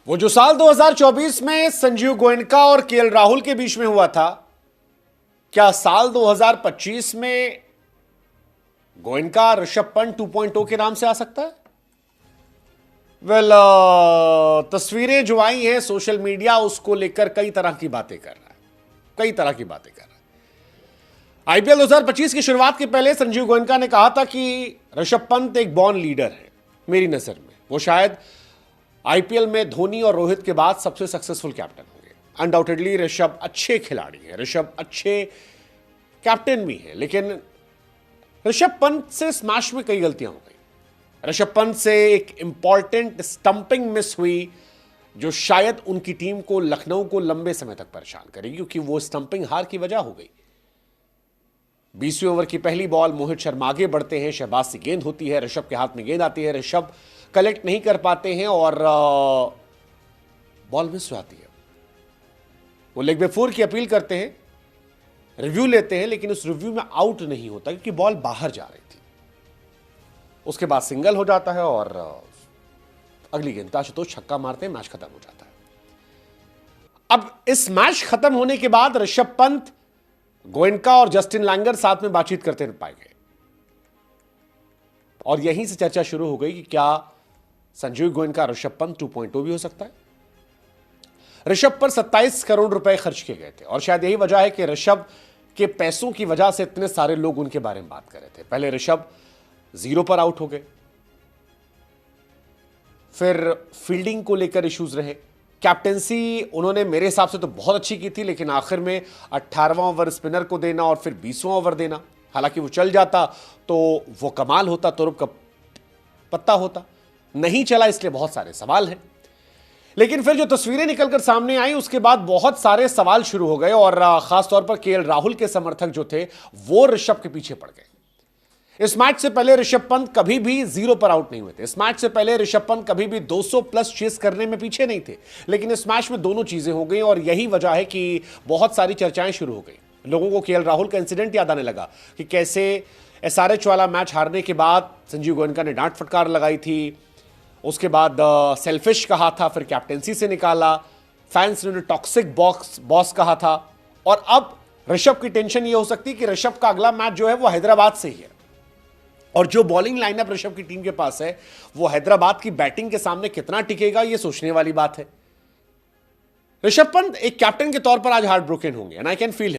वो जो साल 2024 में संजीव गोयनका और केएल राहुल के बीच में हुआ था, क्या साल 2025 में गोयनका ऋषभ पंत 2.0 के नाम से आ सकता है? तस्वीरें जो आई हैं सोशल मीडिया उसको लेकर कई तरह की बातें कर रहा है। आईपीएल 2025 की शुरुआत के पहले संजीव गोयनका ने कहा था कि ऋषभ पंत एक बॉर्न लीडर है। मेरी नजर में वो शायद आईपीएल में धोनी और रोहित के बाद सबसे सक्सेसफुल कैप्टन होंगे। अनडाउटेडली ऋषभ अच्छे खिलाड़ी हैं, ऋषभ अच्छे कैप्टन भी हैं, लेकिन ऋषभ पंत से स्मैश में कई गलतियां हो गई। ऋषभ पंत से एक इंपॉर्टेंट स्टंपिंग मिस हुई जो शायद उनकी टीम को, लखनऊ को लंबे समय तक परेशान करेगी, क्योंकि वो स्टंपिंग हार की वजह हो गई। 20वें ओवर की पहली बॉल, मोहित शर्मा आगे बढ़ते हैं, शहबाज से गेंद होती है, ऋषभ के हाथ में गेंद आती है, ऋषभ कलेक्ट नहीं कर पाते हैं और बॉल मिस हो जाती है। वो लेग बाय 4 की अपील करते हैं, रिव्यू लेते हैं, लेकिन उस रिव्यू में आउट नहीं होता क्योंकि बॉल बाहर जा रही थी। उसके बाद सिंगल हो जाता है और अगली गेंद आशुतोष छक्का मारते हैं, मैच खत्म हो जाता है। अब इस मैच खत्म होने के बाद ऋषभ पंत, गोयनका और जस्टिन लैंगर साथ में बातचीत करते पाए गए और यहीं से चर्चा शुरू हो गई कि क्या संजीव गोयनका ऋषभ पंत 2.0 भी हो सकता है। ऋषभ पर 27 करोड़ रुपए खर्च किए गए थे और शायद यही वजह है कि ऋषभ के पैसों की वजह से इतने सारे लोग उनके बारे में बात कर रहे थे। पहले ऋषभ 0 पर आउट हो गए, फिर फील्डिंग को लेकर इश्यूज रहे, कैप्टेंसी उन्होंने मेरे हिसाब से तो बहुत अच्छी की थी, लेकिन आखिर में 18वां ओवर स्पिनर को देना और फिर 20वां ओवर देना, हालांकि वो चल जाता तो वो कमाल होता, तुरुप का पत्ता होता, नहीं चला, इसलिए बहुत सारे सवाल हैं। लेकिन फिर जो तस्वीरें निकलकर सामने आई उसके बाद बहुत सारे सवाल शुरू हो गए और खासतौर पर केएल राहुल के समर्थक जो थे वो ऋषभ के पीछे पड़ गए। इस मैच से पहले ऋषभ पंत कभी भी 0 पर आउट नहीं हुए थे। इस मैच से पहले ऋषभ पंत कभी भी 200 प्लस चेस करने में पीछे नहीं थे, लेकिन इस मैच में दोनों चीजें हो गई और यही वजह है कि बहुत सारी चर्चाएं शुरू हो गई। लोगों को केएल राहुल का इंसिडेंट याद आने लगा कि कैसे एसआरएच वाला मैच हारने के बाद संजीव गोयनका ने डांट फटकार लगाई थी, उसके बाद सेल्फिश कहा था, फिर कैप्टेंसी से निकाला, फैंस ने उन्हें टॉक्सिक बॉस कहा था। और अब ऋषभ की टेंशन ये हो सकती है कि ऋषभ का अगला मैच जो है वो हैदराबाद से ही है और जो बॉलिंग लाइनअप ऋषभ की टीम के पास है वो हैदराबाद की बैटिंग के सामने कितना टिकेगा, ये सोचने वाली बात है। ऋषभ पंत एक कैप्टन के तौर पर आज हार्ट ब्रोकन होंगे एंड आई कैन फील